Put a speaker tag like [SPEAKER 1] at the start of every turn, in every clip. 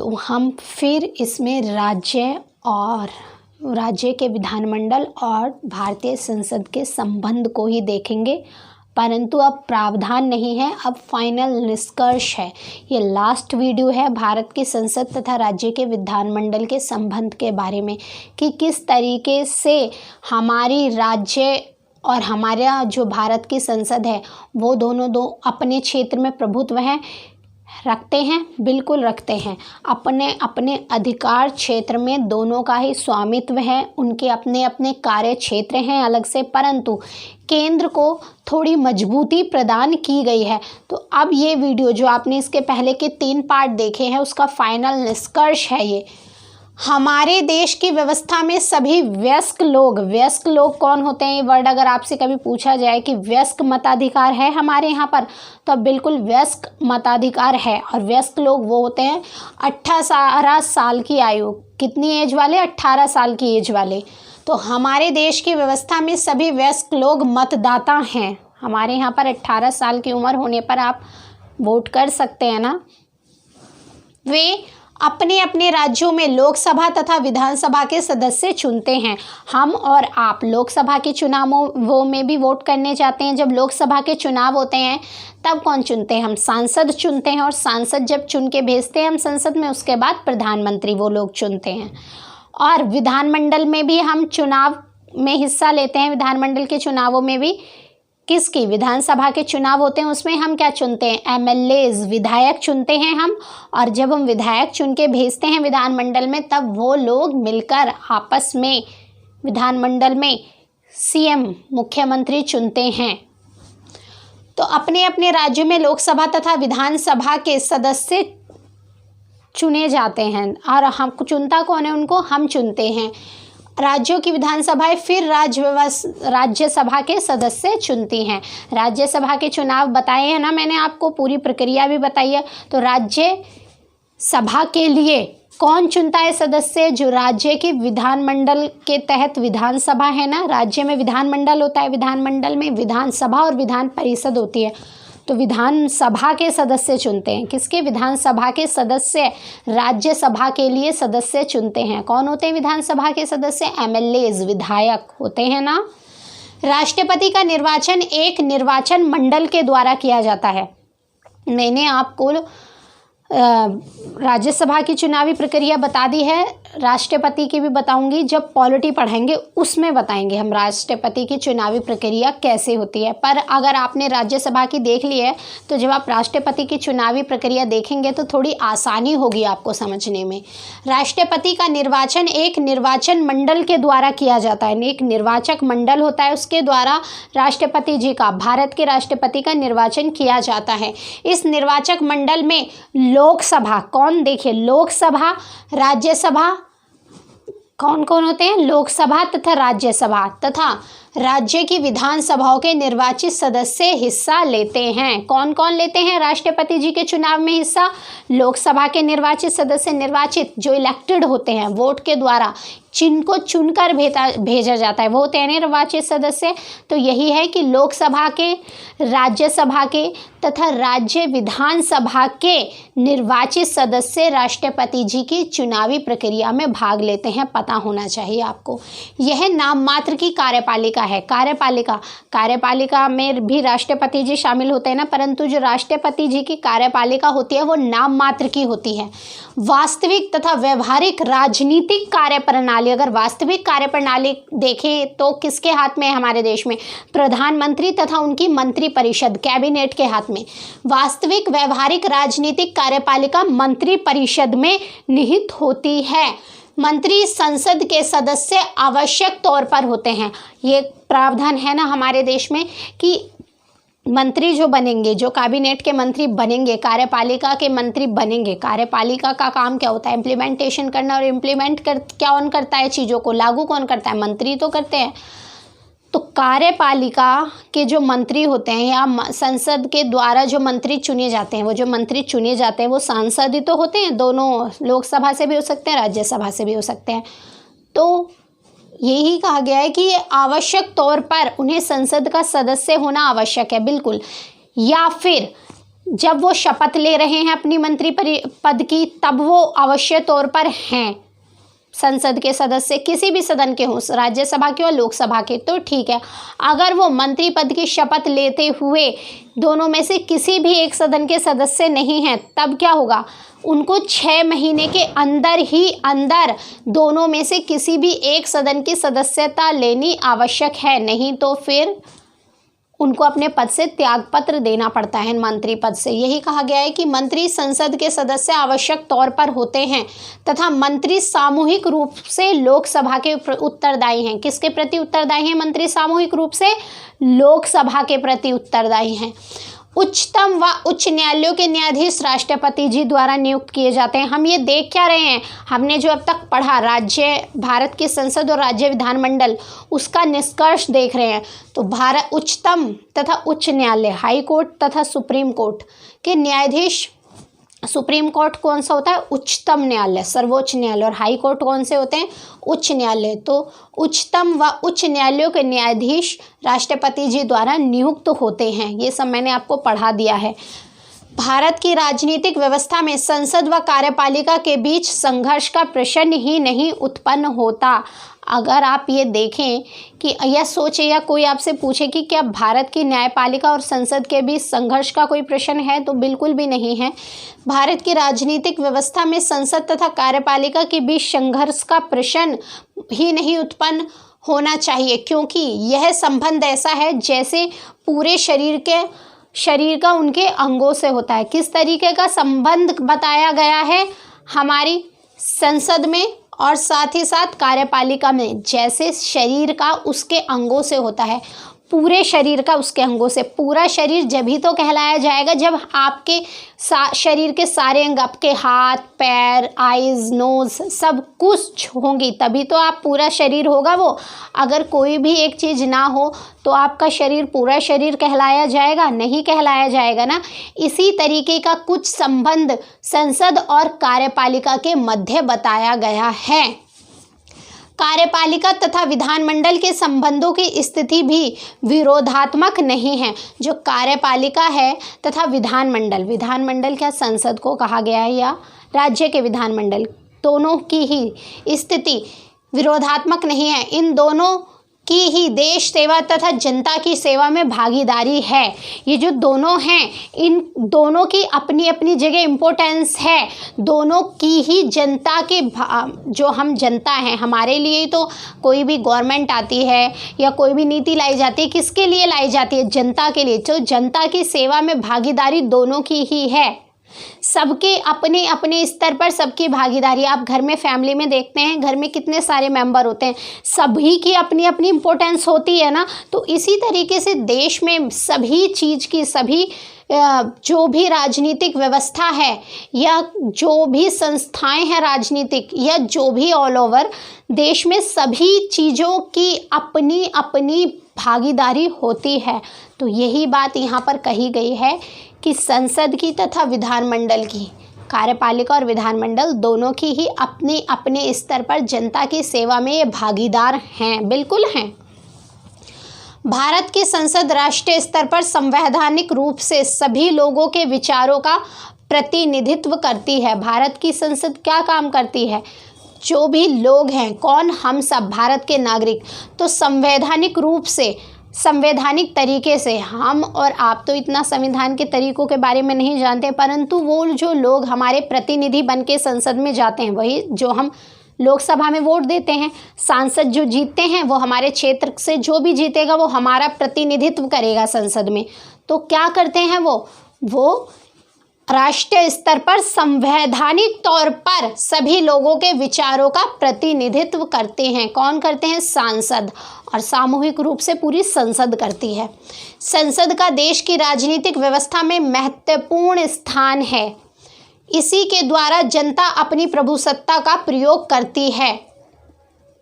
[SPEAKER 1] तो हम फिर इसमें राज्य के विधानमंडल और भारतीय संसद के संबंध को ही देखेंगे, परंतु अब प्रावधान नहीं है, अब फाइनल निष्कर्ष है। ये लास्ट वीडियो है भारत की संसद तथा राज्य के विधानमंडल के संबंध के बारे में कि किस तरीके से हमारी राज्य और हमारा जो भारत की संसद है वो दोनों अपने क्षेत्र में प्रभुत्व है रखते हैं, बिल्कुल रखते हैं। अपने अपने अधिकार क्षेत्र में दोनों का ही स्वामित्व है, उनके अपने अपने कार्य क्षेत्र हैं अलग से, परंतु केंद्र को थोड़ी मजबूती प्रदान की गई है। तो अब ये वीडियो जो आपने इसके पहले के 3 पार्ट देखे हैं उसका फाइनल निष्कर्ष है ये। हमारे देश की व्यवस्था में सभी वयस्क लोग कौन होते हैं, ये वर्ड अगर आपसे कभी पूछा जाए कि वयस्क मताधिकार है हमारे यहाँ पर, तो बिल्कुल वयस्क मताधिकार है। और वयस्क लोग वो होते हैं 18 साल की आयु, कितनी एज वाले, 18 साल की एज वाले। तो हमारे देश की व्यवस्था में सभी वयस्क लोग मतदाता हैं। हमारे यहाँ पर 18 साल की उम्र होने पर आप वोट कर सकते हैं ना। वे अपने अपने राज्यों में लोकसभा तथा विधानसभा के सदस्य चुनते हैं। हम और आप लोकसभा के चुनावों में भी वोट करने जाते हैं। जब लोकसभा के चुनाव होते हैं तब कौन चुनते हैं, हम सांसद चुनते हैं, और सांसद जब चुन के भेजते हैं हम संसद में, उसके बाद प्रधानमंत्री वो लोग चुनते हैं। और विधानमंडल में भी हम चुनाव में हिस्सा लेते हैं। विधानमंडल के चुनावों में भी किसकी, विधानसभा के चुनाव होते हैं, उसमें हम क्या चुनते हैं, एमएलएज, विधायक चुनते हैं हम। और जब हम विधायक चुन के भेजते हैं विधानमंडल में तब वो लोग मिलकर आपस में विधानमंडल में सीएम, मुख्यमंत्री चुनते हैं। तो अपने अपने राज्यों में लोकसभा तथा विधानसभा के सदस्य चुने जाते हैं। और हम चुनता कौन है, उनको हम चुनते हैं। राज्यों की विधानसभाएं फिर राज्यसभा के सदस्य चुनती हैं। राज्यसभा के चुनाव बताए हैं ना मैंने आपको, पूरी प्रक्रिया भी बताई है। तो राज्यसभा के लिए कौन चुनता है सदस्य, जो राज्य की विधानमंडल के तहत विधानसभा है ना, राज्य में विधानमंडल होता है, विधानमंडल में विधानसभा और विधान परिषद होती है। तो विधानसभा के सदस्य चुनते हैं, किसके, विधानसभा के सदस्य राज्यसभा के लिए सदस्य चुनते हैं। कौन होते हैं विधानसभा के सदस्य, एमएलएज, विधायक होते हैं ना। राष्ट्रपति का निर्वाचन एक निर्वाचन मंडल के द्वारा किया जाता है। मैंने आपको राज्यसभा की चुनावी प्रक्रिया बता दी है, राष्ट्रपति की भी बताऊंगी, जब पॉलिटी पढ़ेंगे उसमें बताएंगे हम राष्ट्रपति की चुनावी प्रक्रिया कैसे होती है। पर अगर आपने राज्यसभा की देख ली है तो जब आप राष्ट्रपति की चुनावी प्रक्रिया देखेंगे तो थोड़ी आसानी होगी आपको समझने में। राष्ट्रपति का निर्वाचन एक निर्वाचन मंडल के द्वारा किया जाता है, एक निर्वाचक मंडल होता है, उसके द्वारा राष्ट्रपति जी का, भारत के राष्ट्रपति का निर्वाचन किया जाता है। इस निर्वाचक मंडल में लोकसभा, कौन, देखिए लोकसभा, राज्यसभा, कौन कौन होते हैं, लोकसभा तथा राज्यसभा तथा राज्य की विधानसभाओं के निर्वाचित सदस्य हिस्सा लेते हैं। कौन कौन लेते हैं राष्ट्रपति जी के चुनाव में हिस्सा, लोकसभा के निर्वाचित सदस्य, निर्वाचित जो इलेक्टेड होते हैं वोट के द्वारा, जिनको चुनकर भेजा जाता है वो होते हैं निर्वाचित सदस्य। तो यही है कि लोकसभा के, राज्यसभा के तथा राज्य विधानसभा के निर्वाचित सदस्य राष्ट्रपति जी की चुनावी प्रक्रिया में भाग लेते हैं, पता होना चाहिए आपको। यह नाम मात्र की कार्यपालिका है। कार्यपालिका में भी राष्ट्रपति जी शामिल होते हैं ना, परंतु जो राष्ट्रपति जी की कार्यपालिका होती है वो नाम मात्र की होती है। वास्तविक तथा व्यवहारिक राजनीतिक कार्यप्रणाली, अगर वास्तविक कार्यप्रणाली देखें तो किसके हाथ में है हमारे देश में, प्रधानमंत्री तथा उनकी मंत्रिपरिषद, कैबिनेट के हाथ में। वास्तविक व्यवहारिक राजनीतिक कार्यपालिका मंत्रिपरिषद में निहित होती है। मंत्री संसद के सदस्य आवश्यक तौर पर होते हैं। ये प्रावधान है ना हमारे देश में कि मंत्री जो बनेंगे, जो कैबिनेट के मंत्री बनेंगे, कार्यपालिका के मंत्री बनेंगे। कार्यपालिका का काम क्या होता है, इम्प्लीमेंटेशन करना, और कौन करता है चीज़ों को, लागू कौन करता है, मंत्री तो करते हैं। तो कार्यपालिका के जो मंत्री होते हैं या संसद के द्वारा जो मंत्री चुने जाते हैं, वो जो मंत्री चुने जाते हैं वो सांसद ही तो होते हैं, दोनों लोकसभा से भी हो सकते हैं, राज्यसभा से भी हो सकते हैं। तो यही कहा गया है कि ये आवश्यक तौर पर उन्हें संसद का सदस्य होना आवश्यक है, बिल्कुल। या फिर जब वो शपथ ले रहे हैं अपनी मंत्री पद की, तब वो अवश्य तौर पर हैं संसद के सदस्य, किसी भी सदन के हों, राज्यसभा के और लोकसभा के, तो ठीक है। अगर वो मंत्री पद की शपथ लेते हुए दोनों में से किसी भी एक सदन के सदस्य नहीं हैं, तब क्या होगा? उनको 6 महीने के अंदर ही अंदर दोनों में से किसी भी एक सदन की सदस्यता लेनी आवश्यक है, नहीं तो फिर उनको अपने पद से त्यागपत्र देना पड़ता है मंत्री पद से। यही कहा गया है कि मंत्री संसद के सदस्य आवश्यक तौर पर होते हैं तथा मंत्री सामूहिक रूप से लोकसभा के उत्तरदायी हैं। किसके प्रति उत्तरदायी हैं मंत्री? सामूहिक रूप से लोकसभा के प्रति उत्तरदायी हैं। उच्चतम व उच्च न्यायालयों के न्यायाधीश राष्ट्रपति जी द्वारा नियुक्त किए जाते हैं। हम ये देख क्या रहे हैं? हमने जो अब तक पढ़ा भारत की संसद और राज्य विधानमंडल, उसका निष्कर्ष देख रहे हैं। तो भारत उच्चतम तथा उच्च न्यायालय, हाई कोर्ट तथा सुप्रीम कोर्ट के न्यायाधीश, सुप्रीम कोर्ट कौन सा होता है? उच्चतम न्यायालय, सर्वोच्च न्यायालय। और हाई कोर्ट कौन से होते हैं? उच्च न्यायालय। तो उच्चतम व उच्च न्यायालयों के न्यायाधीश राष्ट्रपति जी द्वारा नियुक्त होते हैं। ये सब मैंने आपको पढ़ा दिया है। भारत की राजनीतिक व्यवस्था में संसद व कार्यपालिका के बीच संघर्ष का प्रश्न ही नहीं उत्पन्न होता। अगर आप ये देखें कि यह सोचे या कोई आपसे पूछे कि क्या भारत की न्यायपालिका और संसद के बीच संघर्ष का कोई प्रश्न है, तो बिल्कुल भी नहीं है। भारत की राजनीतिक व्यवस्था में संसद तथा कार्यपालिका के बीच संघर्ष का प्रश्न ही नहीं उत्पन्न होना चाहिए, क्योंकि यह संबंध ऐसा है जैसे पूरे शरीर का उनके अंगों से होता है। किस तरीके का संबंध बताया गया है हमारी संसद में और साथ ही साथ कार्यपालिका में? जैसे शरीर का उसके अंगों से होता है, पूरे शरीर का उसके अंगों से। पूरा शरीर जब ही तो कहलाया जाएगा जब आपके शरीर के सारे अंग, आपके हाथ, पैर, आईज, नोज सब कुछ होंगी, तभी तो आप पूरा शरीर होगा वो। अगर कोई भी एक चीज़ ना हो तो आपका शरीर पूरा शरीर कहलाया जाएगा? नहीं कहलाया जाएगा ना। इसी तरीके का कुछ संबंध संसद और कार्यपालिका के मध्य बताया गया है। कार्यपालिका तथा विधानमंडल के संबंधों की स्थिति भी विरोधात्मक नहीं है। जो कार्यपालिका है तथा विधानमंडल क्या संसद को कहा गया है या राज्य के विधानमंडल, दोनों की ही स्थिति विरोधात्मक नहीं है। इन दोनों की ही देश सेवा तथा जनता की सेवा में भागीदारी है। ये जो दोनों हैं, इन दोनों की अपनी अपनी जगह इम्पोर्टेंस है। दोनों की ही जनता के जो हम जनता हैं, हमारे लिए तो कोई भी गवर्नमेंट आती है या कोई भी नीति लाई जाती है, किसके लिए लाई जाती है? जनता के लिए। तो जनता की सेवा में भागीदारी दोनों की ही है। सबके अपने अपने स्तर पर सबकी भागीदारी। आप घर में फैमिली में देखते हैं, घर में कितने सारे मेंबर होते हैं, सभी की अपनी अपनी इम्पोर्टेंस होती है ना। तो इसी तरीके से देश में सभी चीज़ की, सभी जो भी राजनीतिक व्यवस्था है या जो भी संस्थाएं हैं राजनीतिक, या जो भी ऑल ओवर देश में सभी चीज़ों की अपनी अपनी भागीदारी होती है। तो यही बात यहाँ पर कही गई है कि संसद की तथा विधानमंडल की, कार्यपालिका और विधानमंडल दोनों की ही अपने अपने स्तर पर जनता की सेवा में ये भागीदार हैं, बिल्कुल हैं। भारत की संसद राष्ट्रीय स्तर पर संवैधानिक रूप से सभी लोगों के विचारों का प्रतिनिधित्व करती है। भारत की संसद क्या काम करती है? जो भी लोग हैं, कौन? हम सब भारत के नागरिक। तो संवैधानिक रूप से, संवैधानिक तरीके से, हम और आप तो इतना संविधान के तरीकों के बारे में नहीं जानते, परंतु वो जो लोग हमारे प्रतिनिधि बन के संसद में जाते हैं, वही जो हम लोकसभा में वोट देते हैं, सांसद जो जीतते हैं वो हमारे क्षेत्र से जो भी जीतेगा वो हमारा प्रतिनिधित्व करेगा संसद में। तो क्या करते हैं वो राष्ट्रीय स्तर पर संवैधानिक तौर पर सभी लोगों के विचारों का प्रतिनिधित्व करते हैं। कौन करते हैं? सांसद। और सामूहिक रूप से पूरी संसद करती है। संसद का देश की राजनीतिक व्यवस्था में महत्वपूर्ण स्थान है। इसी के द्वारा जनता अपनी प्रभुसत्ता का प्रयोग करती है।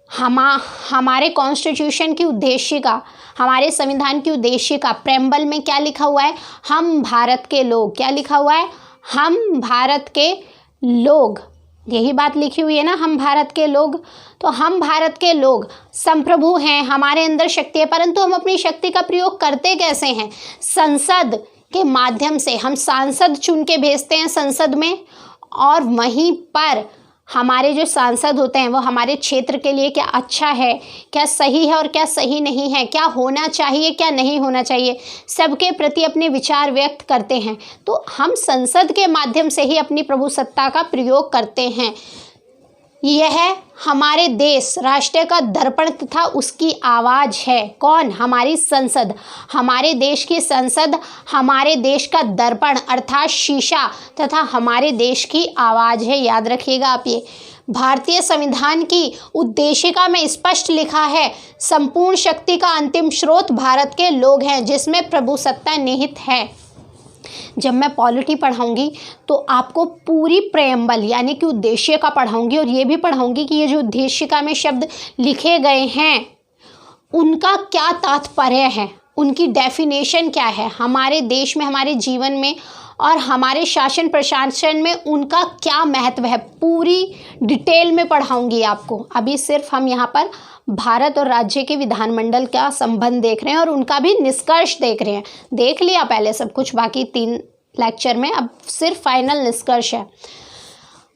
[SPEAKER 1] हमारे कॉन्स्टिट्यूशन की उद्देशिका, हमारे संविधान की उद्देशिका, प्रेम्बल में क्या लिखा हुआ है? हम भारत के लोग। क्या लिखा हुआ है? हम भारत के लोग। यही बात लिखी हुई है ना, हम भारत के लोग। तो हम भारत के लोग संप्रभु हैं, हमारे अंदर शक्ति है, परंतु हम अपनी शक्ति का प्रयोग करते कैसे हैं? संसद के माध्यम से हम सांसद चुन के भेजते हैं संसद में, और वहीं पर हमारे जो सांसद होते हैं वो हमारे क्षेत्र के लिए क्या अच्छा है, क्या सही है और क्या सही नहीं है, क्या होना चाहिए क्या नहीं होना चाहिए, सबके प्रति अपने विचार व्यक्त करते हैं। तो हम संसद के माध्यम से ही अपनी प्रभुसत्ता का प्रयोग करते हैं। यह हमारे देश राष्ट्र का दर्पण तथा उसकी आवाज़ है। कौन? हमारी संसद। हमारे देश की संसद हमारे देश का दर्पण अर्थात शीशा तथा हमारे देश की आवाज़ है। याद रखिएगा आप ये। भारतीय संविधान की उद्देशिका में स्पष्ट लिखा है, संपूर्ण शक्ति का अंतिम स्रोत भारत के लोग हैं, जिसमें प्रभुसत्ता निहित है। जब मैं पॉलिटी पढ़ाऊंगी तो आपको पूरी प्रेम्बल यानी कि उद्देश्य का पढ़ाऊंगी, और ये भी पढ़ाऊंगी कि ये जो उद्देशिका में शब्द लिखे गए हैं उनका क्या तात्पर्य है, उनकी डेफिनेशन क्या है, हमारे देश में, हमारे जीवन में और हमारे शासन प्रशासन में उनका क्या महत्व है, पूरी डिटेल में पढ़ाऊंगी आपको। अभी सिर्फ हम यहाँ पर भारत और राज्य के विधानमंडल का संबंध देख रहे हैं और उनका भी निष्कर्ष देख रहे हैं। देख लिया पहले सब कुछ, बाकी 3 लेक्चर में, अब सिर्फ फाइनल निष्कर्ष है।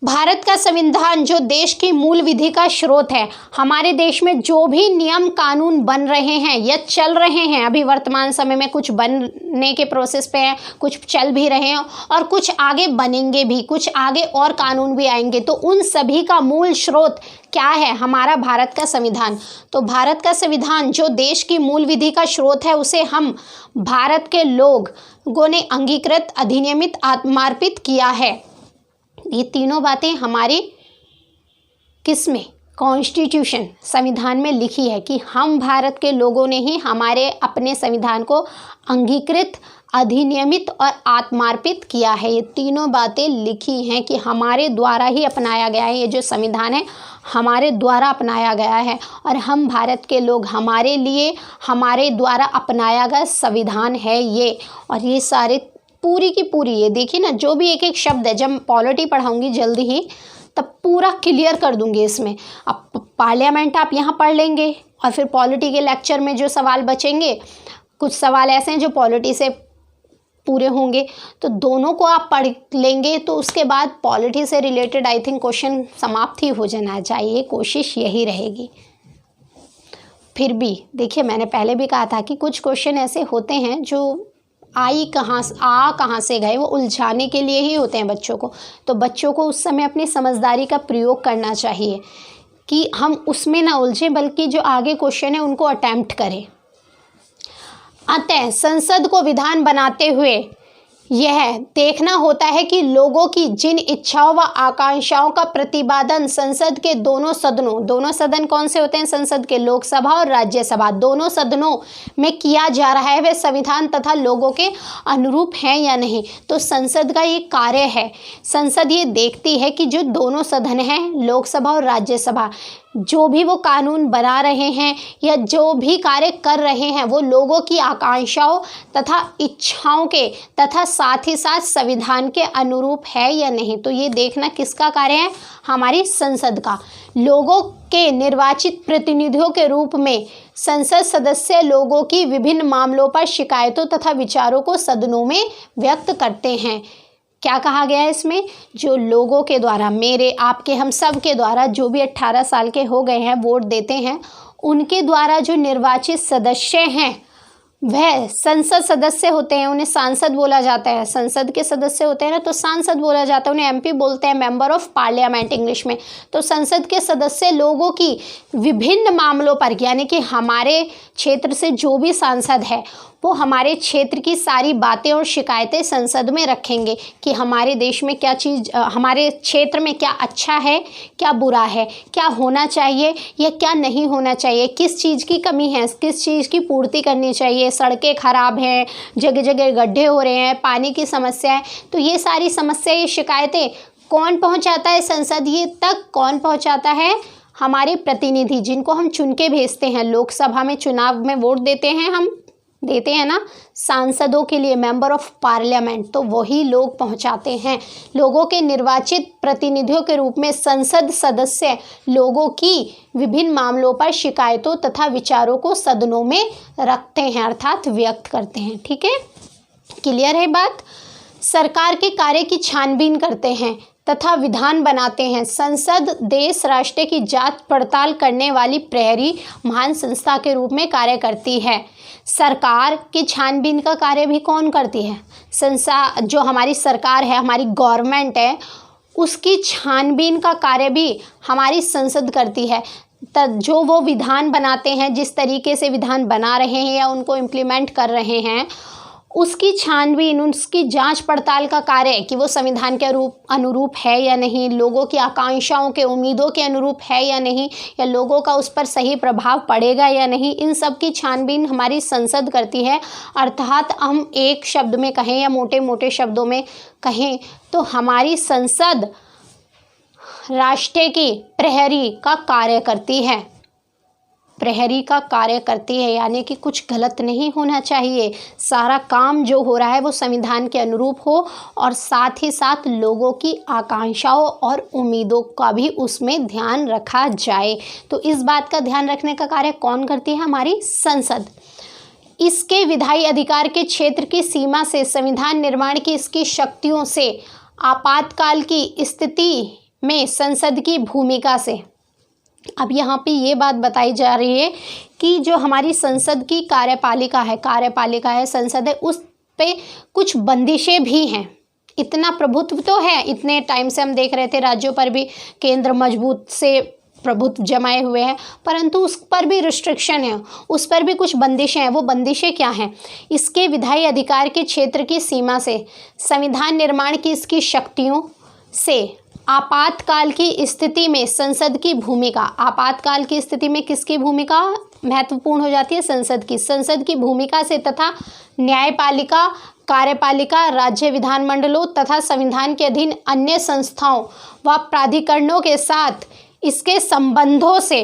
[SPEAKER 1] भारत का संविधान जो देश की मूल विधि का स्रोत है, हमारे देश में जो भी नियम कानून बन रहे हैं या चल रहे हैं, अभी वर्तमान समय में कुछ बनने के प्रोसेस पे हैं, कुछ चल भी रहे हैं और कुछ आगे बनेंगे भी, कुछ आगे और कानून भी आएंगे, तो उन सभी का मूल स्रोत क्या है? हमारा भारत का संविधान। तो भारत का संविधान जो देश की मूल विधि का स्रोत है, उसे हम भारत के लोगों ने अंगीकृत, अधिनियमित, आत्मार्पित किया है। ये तीनों बातें हमारे किसमें? कॉन्स्टिट्यूशन, संविधान में लिखी है कि हम भारत के लोगों ने ही हमारे अपने संविधान को अंगीकृत, अधिनियमित और आत्मार्पित किया है। ये तीनों बातें लिखी हैं कि हमारे द्वारा ही अपनाया गया है। ये जो संविधान है हमारे द्वारा अपनाया गया है और हम भारत के लोग, हमारे लिए हमारे द्वारा अपनाया गया संविधान है ये। और ये सारे पूरी की पूरी, ये देखिए ना, जो भी एक एक शब्द है, जब पॉलिटी पढ़ाऊंगी जल्दी ही तब पूरा क्लियर कर दूंगी इसमें। अब पार्लियामेंट आप यहाँ पढ़ लेंगे और फिर पॉलिटी के लेक्चर में जो सवाल बचेंगे, कुछ सवाल ऐसे हैं जो पॉलिटी से पूरे होंगे, तो दोनों को आप पढ़ लेंगे तो उसके बाद पॉलिटी से रिलेटेड आई थिंक क्वेश्चन समाप्त ही हो जाना चाहिए, कोशिश यही रहेगी। फिर भी देखिए, मैंने पहले भी कहा था कि कुछ क्वेश्चन ऐसे होते हैं जो कहाँ से गए, वो उलझाने के लिए ही होते हैं बच्चों को। तो बच्चों को उस समय अपनी समझदारी का प्रयोग करना चाहिए कि हम उसमें ना उलझें, बल्कि जो आगे क्वेश्चन है उनको अटेम्प्ट करें। अतः संसद को विधान बनाते हुए यह देखना होता है कि लोगों की जिन इच्छाओं व आकांक्षाओं का प्रतिपादन संसद के दोनों सदन कौन से होते हैं संसद के? लोकसभा और राज्यसभा, दोनों सदनों में किया जा रहा है, वे संविधान तथा लोगों के अनुरूप हैं या नहीं। तो संसद का ये कार्य है, संसद ये देखती है कि जो दोनों सदन हैं, लोकसभा और राज्यसभा, जो भी वो कानून बना रहे हैं या जो भी कार्य कर रहे हैं वो लोगों की आकांक्षाओं तथा इच्छाओं के तथा साथ ही साथ संविधान के अनुरूप है या नहीं। तो ये देखना किसका कार्य है? हमारी संसद का। लोगों के निर्वाचित प्रतिनिधियों के रूप में संसद सदस्य लोगों की विभिन्न मामलों पर शिकायतों तथा विचारों को सदनों में व्यक्त करते हैं। क्या कहा गया है इसमें? जो लोगों के द्वारा, मेरे, आपके, हम सब के द्वारा, जो भी 18 साल के हो गए हैं, वोट देते हैं, उनके द्वारा जो निर्वाचित सदस्य हैं वह संसद सदस्य होते हैं, उन्हें सांसद बोला जाता है। संसद के सदस्य होते हैं ना तो सांसद बोला जाता है, उन्हें एमपी बोलते हैं, मेंबर ऑफ पार्लियामेंट इंग्लिश में। तो संसद के सदस्य लोगों की विभिन्न मामलों पर, यानी कि हमारे क्षेत्र से जो भी सांसद है वो हमारे क्षेत्र की सारी बातें और शिकायतें संसद में रखेंगे कि हमारे देश में क्या चीज़, हमारे क्षेत्र में क्या अच्छा है, क्या बुरा है, क्या होना चाहिए या क्या नहीं होना चाहिए, किस चीज़ की कमी है, किस चीज़ की पूर्ति करनी चाहिए, सड़कें खराब हैं, जगह जगह गड्ढे हो रहे हैं, पानी की समस्या है। तो ये सारी समस्या, ये शिकायतें कौन पहुँचाता है संसद ये तक? कौन पहुँचाता है? हमारे प्रतिनिधि, जिनको हम चुन के भेजते हैं। लोकसभा में चुनाव में वोट देते हैं, हम देते हैं ना सांसदों के लिए, मेंबर ऑफ पार्लियामेंट, तो वही लोग पहुंचाते हैं। लोगों के निर्वाचित प्रतिनिधियों के रूप में संसद सदस्य लोगों की विभिन्न मामलों पर शिकायतों तथा विचारों को सदनों में रखते हैं, अर्थात व्यक्त करते हैं। ठीक है, क्लियर है बात। सरकार के कार्य की छानबीन करते हैं तथा विधान बनाते हैं। संसद देश राष्ट्र की जांच पड़ताल करने वाली प्रहरी महान संस्था के रूप में कार्य करती है। सरकार की छानबीन का कार्य भी कौन करती है? जो हमारी सरकार है, हमारी गवर्नमेंट है, उसकी छानबीन का कार्य भी हमारी संसद करती है। जो वो विधान बनाते हैं, जिस तरीके से विधान बना रहे हैं या उनको इम्प्लीमेंट कर रहे हैं, उसकी छानबीन, उसकी जांच पड़ताल का कार्य कि वो संविधान के अनुरूप है या नहीं, लोगों की आकांक्षाओं के, उम्मीदों के अनुरूप है या नहीं, या लोगों का उस पर सही प्रभाव पड़ेगा या नहीं, इन सब की छानबीन हमारी संसद करती है। अर्थात हम एक शब्द में कहें या मोटे मोटे शब्दों में कहें तो हमारी संसद राष्ट्र की प्रहरी का कार्य करती है। प्रहरी का कार्य करती है, यानी कि कुछ गलत नहीं होना चाहिए। सारा काम जो हो रहा है वो संविधान के अनुरूप हो और साथ ही साथ लोगों की आकांक्षाओं और उम्मीदों का भी उसमें ध्यान रखा जाए। तो इस बात का ध्यान रखने का कार्य कौन करती है? हमारी संसद। इसके विधायी अधिकार के क्षेत्र की सीमा से, संविधान निर्माण की इसकी शक्तियों से, आपातकाल की स्थिति में संसद की भूमिका से। अब यहाँ पे ये बात बताई जा रही है कि जो हमारी संसद की कार्यपालिका है, संसद है, उस पे कुछ बंदिशें भी हैं। इतना प्रभुत्व तो है, इतने टाइम से हम देख रहे थे राज्यों पर भी केंद्र मजबूत से प्रभुत्व जमाए हुए हैं, परंतु उस पर भी रिस्ट्रिक्शन है, उस पर भी कुछ बंदिशें हैं। वो बंदिशें क्या हैं? इसके विधायी अधिकार के क्षेत्र की सीमा से, संविधान निर्माण की इसकी शक्तियों से, आपातकाल की स्थिति में संसद की भूमिका। आपातकाल की स्थिति में किसकी भूमिका महत्वपूर्ण हो जाती है? संसद की भूमिका से, तथा न्यायपालिका, कार्यपालिका, राज्य विधानमंडलों तथा संविधान के अधीन अन्य संस्थाओं व प्राधिकरणों के साथ इसके संबंधों से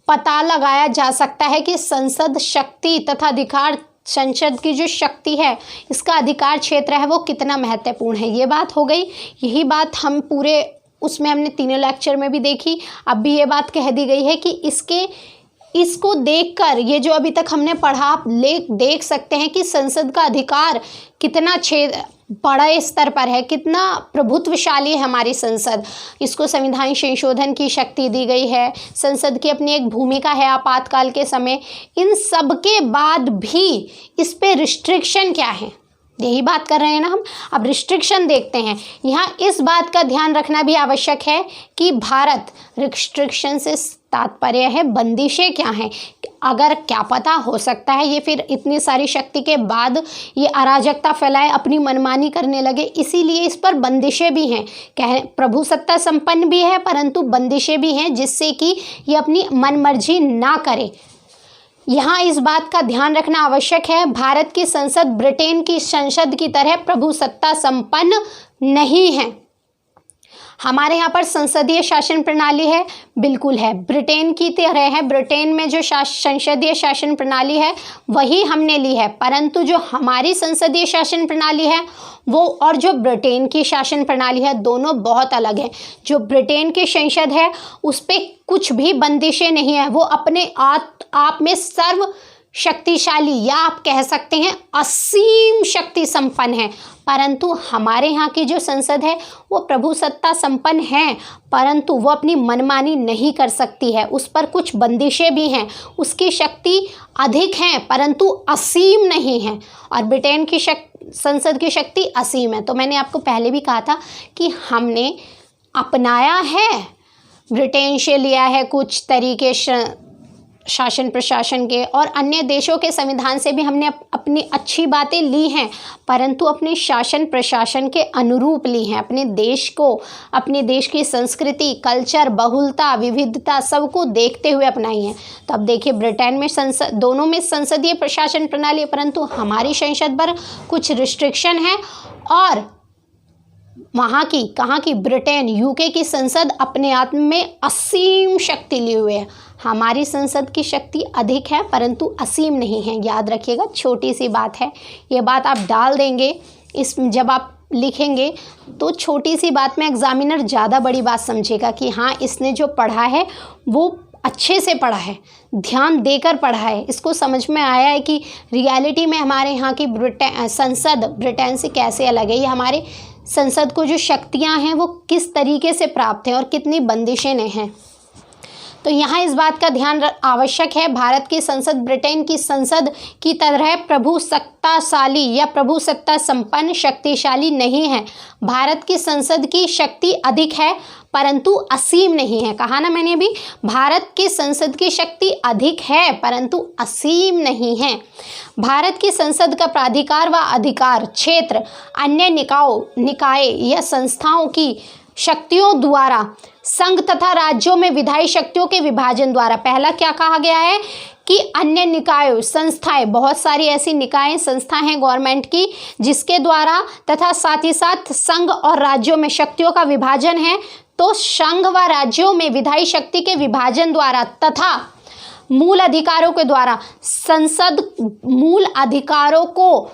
[SPEAKER 1] पता लगाया जा सकता है कि संसद शक्ति तथा अधिकार, संसद की जो शक्ति है, इसका अधिकार क्षेत्र है, वो कितना महत्वपूर्ण है। ये बात हो गई। यही बात हम पूरे उसमें हमने तीनों लेक्चर में भी देखी। अब भी ये बात कह दी गई है कि इसको देखकर, ये जो अभी तक हमने पढ़ा, आप देख सकते हैं कि संसद का अधिकार कितना बड़े स्तर पर है, कितना प्रभुत्वशाली है हमारी संसद। इसको संविधान संशोधन की शक्ति दी गई है, संसद की अपनी एक भूमिका है आपातकाल के समय। इन सब के बाद भी इस पे रिस्ट्रिक्शन क्या है, यही बात कर रहे हैं ना हम। अब रिस्ट्रिक्शन देखते हैं। यहाँ इस बात का ध्यान रखना भी आवश्यक है कि भारत, रिस्ट्रिक्शन से तात्पर्य है बंदिशें क्या हैं। अगर क्या पता हो सकता है ये फिर इतनी सारी शक्ति के बाद ये अराजकता फैलाए, अपनी मनमानी करने लगे, इसीलिए इस पर बंदिशें भी हैं। प्रभु सत्ता संपन्न भी है, परंतु बंदिशें भी हैं जिससे कि ये अपनी मनमर्जी ना करे। यहाँ इस बात का ध्यान रखना आवश्यक है, भारत की संसद ब्रिटेन की संसद की तरह प्रभु सत्ता संपन्न नहीं है। हमारे यहाँ पर संसदीय शासन प्रणाली है, बिल्कुल है, ब्रिटेन की तरह है। ब्रिटेन में जो संसदीय शासन प्रणाली है वही हमने ली है, परंतु जो हमारी संसदीय शासन प्रणाली है वो और जो ब्रिटेन की शासन प्रणाली है, दोनों बहुत अलग है। जो ब्रिटेन की संसद है उस पर कुछ भी बंदिशें नहीं है, वो अपने आप में सर्व शक्तिशाली, या आप कह सकते हैं असीम शक्ति संपन्न है। परंतु हमारे यहाँ की जो संसद है वो प्रभु सत्ता संपन्न है, परंतु वो अपनी मनमानी नहीं कर सकती है, उस पर कुछ बंदिशें भी हैं। उसकी शक्ति अधिक है परंतु असीम नहीं है, और ब्रिटेन की संसद की शक्ति असीम है। तो मैंने आपको पहले भी कहा था कि हमने अपनाया है, ब्रिटेन से लिया है कुछ तरीके शासन प्रशासन के, और अन्य देशों के संविधान से भी हमने अपनी अच्छी बातें ली हैं, परंतु अपने शासन प्रशासन के अनुरूप ली हैं। अपने देश को, अपने देश की संस्कृति, कल्चर, बहुलता, विविधता सबको देखते हुए अपनाई हैं। तो अब देखिए, ब्रिटेन में दोनों में संसदीय प्रशासन प्रणाली है, परंतु हमारी संसद पर कुछ रिस्ट्रिक्शन है, और वहाँ की, कहाँ की, ब्रिटेन, यूके की संसद अपने आप में असीम शक्ति लिए हुए है। हमारी संसद की शक्ति अधिक है परंतु असीम नहीं है। याद रखिएगा, छोटी सी बात है, ये बात आप डाल देंगे जब आप लिखेंगे तो छोटी सी बात में एग्जामिनर ज़्यादा बड़ी बात समझेगा कि हाँ, इसने जो पढ़ा है वो अच्छे से पढ़ा है, ध्यान देकर पढ़ा है, इसको समझ में आया है कि रियलिटी में हमारे यहाँ की संसद ब्रिटेन से कैसे अलग है, ये हमारे संसद को जो शक्तियाँ हैं वो किस तरीके से प्राप्त हैं और कितनी बंदिशें हैं। तो यहाँ इस बात का ध्यान आवश्यक है, भारत की संसद ब्रिटेन की संसद की तरह प्रभुसत्ताशाली या प्रभुसत्ता संपन्न शक्तिशाली नहीं है। भारत की संसद की शक्ति अधिक है परंतु असीम नहीं है। कहा ना मैंने भी, भारत की संसद की शक्ति अधिक है परंतु असीम नहीं है। भारत की संसद का प्राधिकार व अधिकार क्षेत्र अन्य निकाय या संस्थाओं की शक्तियों द्वारा संघ तथा राज्यों में विधायी शक्तियों के विभाजन द्वारा। पहला क्या कहा गया है कि अन्य निकायों संस्थाएं, बहुत सारी ऐसी निकाय संस्थाएं हैं गवर्नमेंट की जिसके द्वारा तथा साथ ही साथ संघ और राज्यों में शक्तियों का विभाजन है। तो संघ व राज्यों में विधायी शक्ति के विभाजन द्वारा तथा मूल अधिकारों के द्वारा संसद मूल अधिकारों को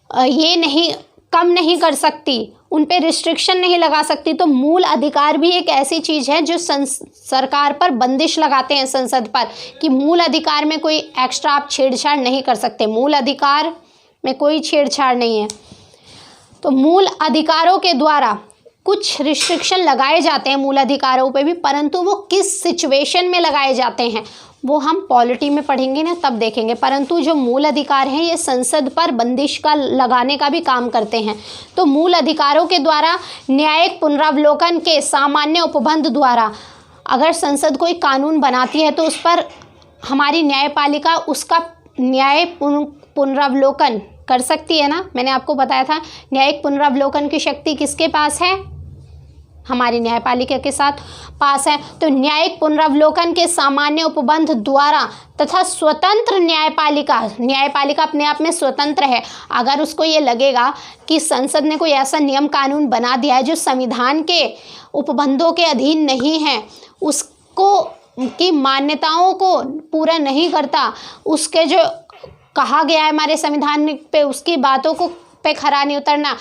[SPEAKER 1] ये नहीं कम नहीं कर सकती, उन पे रिस्ट्रिक्शन नहीं लगा सकती। तो मूल अधिकार भी एक ऐसी चीज़ है जो सरकार पर बंदिश लगाते हैं संसद पर, कि मूल अधिकार में कोई एक्स्ट्रा आप छेड़छाड़ नहीं कर सकते, मूल अधिकार में कोई छेड़छाड़ नहीं है। तो मूल अधिकारों के द्वारा कुछ रिस्ट्रिक्शन लगाए जाते हैं मूल अधिकारों पे भी, परंतु वो किस सिचुएशन में लगाए जाते हैं वो हम पॉलिटी में पढ़ेंगे ना, तब देखेंगे। परंतु जो मूल अधिकार हैं ये संसद पर बंदिश का लगाने का भी काम करते हैं। तो मूल अधिकारों के द्वारा न्यायिक पुनरावलोकन के सामान्य उपबंध द्वारा, अगर संसद कोई कानून बनाती है तो उस पर हमारी न्यायपालिका उसका न्याय पुनरावलोकन कर सकती है ना। मैंने आपको बताया था न्यायिक पुनरावलोकन की शक्ति किसके पास है, हमारी न्यायपालिका के साथ पास है। तो न्यायिक पुनरावलोकन के सामान्य उपबंध द्वारा तथा स्वतंत्र न्यायपालिका अपने आप में स्वतंत्र है। अगर उसको ये लगेगा कि संसद ने कोई ऐसा नियम कानून बना दिया है जो संविधान के उपबंधों के अधीन नहीं है, उसको की मान्यताओं को पूरा नहीं करता, उसके जो कहा गया है हमारे संविधान पे उसकी बातों को पे खरा नहीं उतरना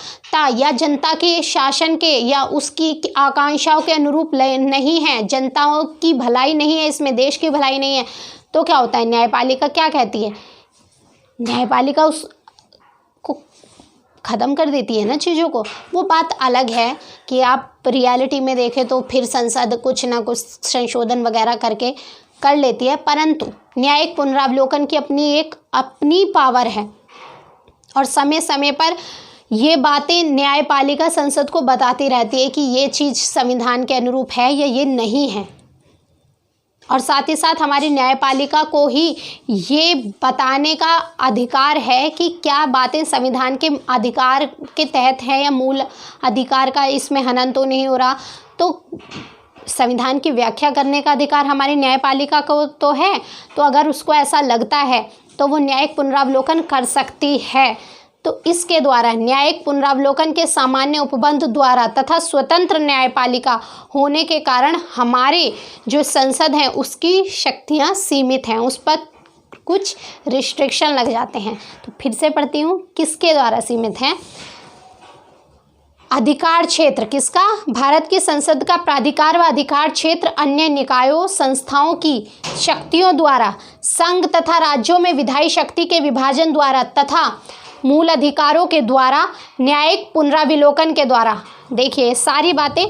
[SPEAKER 1] या जनता के शासन के या उसकी आकांक्षाओं के अनुरूप नहीं है, जनताओं की भलाई नहीं है इसमें, देश की भलाई नहीं है, तो क्या होता है, न्यायपालिका क्या कहती है, न्यायपालिका उसको ख़त्म कर देती है ना चीज़ों को। वो बात अलग है कि आप रियलिटी में देखें तो फिर संसद कुछ ना कुछ संशोधन वगैरह करके कर लेती है, परंतु न्यायिक पुनरावलोकन की अपनी पावर है और समय समय पर ये बातें न्यायपालिका संसद को बताती रहती है कि ये चीज़ संविधान के अनुरूप है या ये नहीं है। और साथ ही साथ हमारी न्यायपालिका को ही ये बताने का अधिकार है कि क्या बातें संविधान के अधिकार के तहत है या मूल अधिकार का इसमें हनन तो नहीं हो रहा। तो संविधान की व्याख्या करने का अधिकार हमारी न्यायपालिका को तो है, तो अगर उसको ऐसा लगता है तो वो न्यायिक पुनरावलोकन कर सकती है। तो इसके द्वारा न्यायिक पुनरावलोकन के सामान्य उपबंध द्वारा तथा स्वतंत्र न्यायपालिका होने के कारण हमारे जो संसद है उसकी शक्तियाँ सीमित हैं, उस पर कुछ रिस्ट्रिक्शन लग जाते हैं। तो फिर से पढ़ती हूँ, किसके द्वारा सीमित हैं, अधिकार क्षेत्र किसका, भारत की संसद का प्राधिकार व अधिकार क्षेत्र अन्य निकायों संस्थाओं की शक्तियों द्वारा संघ तथा राज्यों में विधायी शक्ति के विभाजन द्वारा तथा मूल अधिकारों के द्वारा न्यायिक पुनरावलोकन के द्वारा। देखिए सारी बातें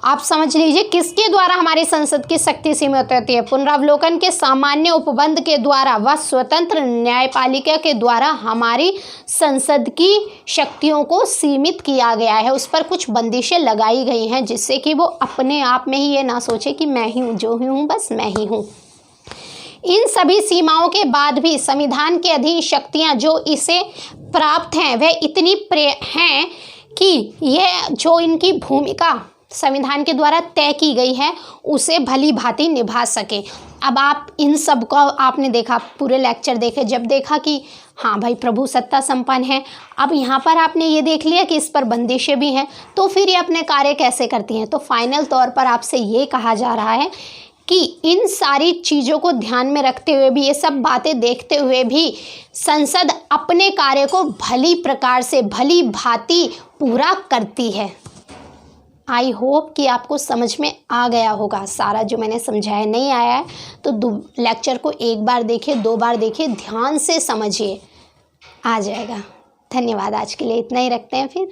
[SPEAKER 1] आप समझ लीजिए, किसके द्वारा हमारी संसद की शक्ति सीमित होती है, पुनरावलोकन के सामान्य उपबंध के द्वारा व स्वतंत्र न्यायपालिका के द्वारा हमारी संसद की शक्तियों को सीमित किया गया है, उस पर कुछ बंदिशें लगाई गई हैं जिससे कि वो अपने आप में ही ये ना सोचे कि मैं ही हूँ, जो ही हूँ बस मैं ही हूँ। इन सभी सीमाओं के बाद भी संविधान के अधीन शक्तियाँ जो इसे प्राप्त हैं वह इतनी हैं कि यह जो इनकी भूमिका संविधान के द्वारा तय की गई है उसे भली भांति निभा सके। अब आप इन सब को आपने देखा, पूरे लेक्चर देखे, जब देखा कि हाँ भाई प्रभु सत्ता संपन्न है, अब यहाँ पर आपने ये देख लिया कि इस पर बंदिशें भी हैं, तो फिर ये अपने कार्य कैसे करती हैं। तो फाइनल तौर पर आपसे ये कहा जा रहा है कि इन सारी चीज़ों को ध्यान में रखते हुए भी, ये सब बातें देखते हुए भी संसद अपने कार्य को भली प्रकार से भली भांति पूरा करती है। आई होप कि आपको समझ में आ गया होगा सारा जो मैंने समझाया। नहीं आया है तो लेक्चर को एक बार देखिए, 2 बार देखिए, ध्यान से समझिए, आ जाएगा। धन्यवाद। आज के लिए इतना ही रखते हैं फिर।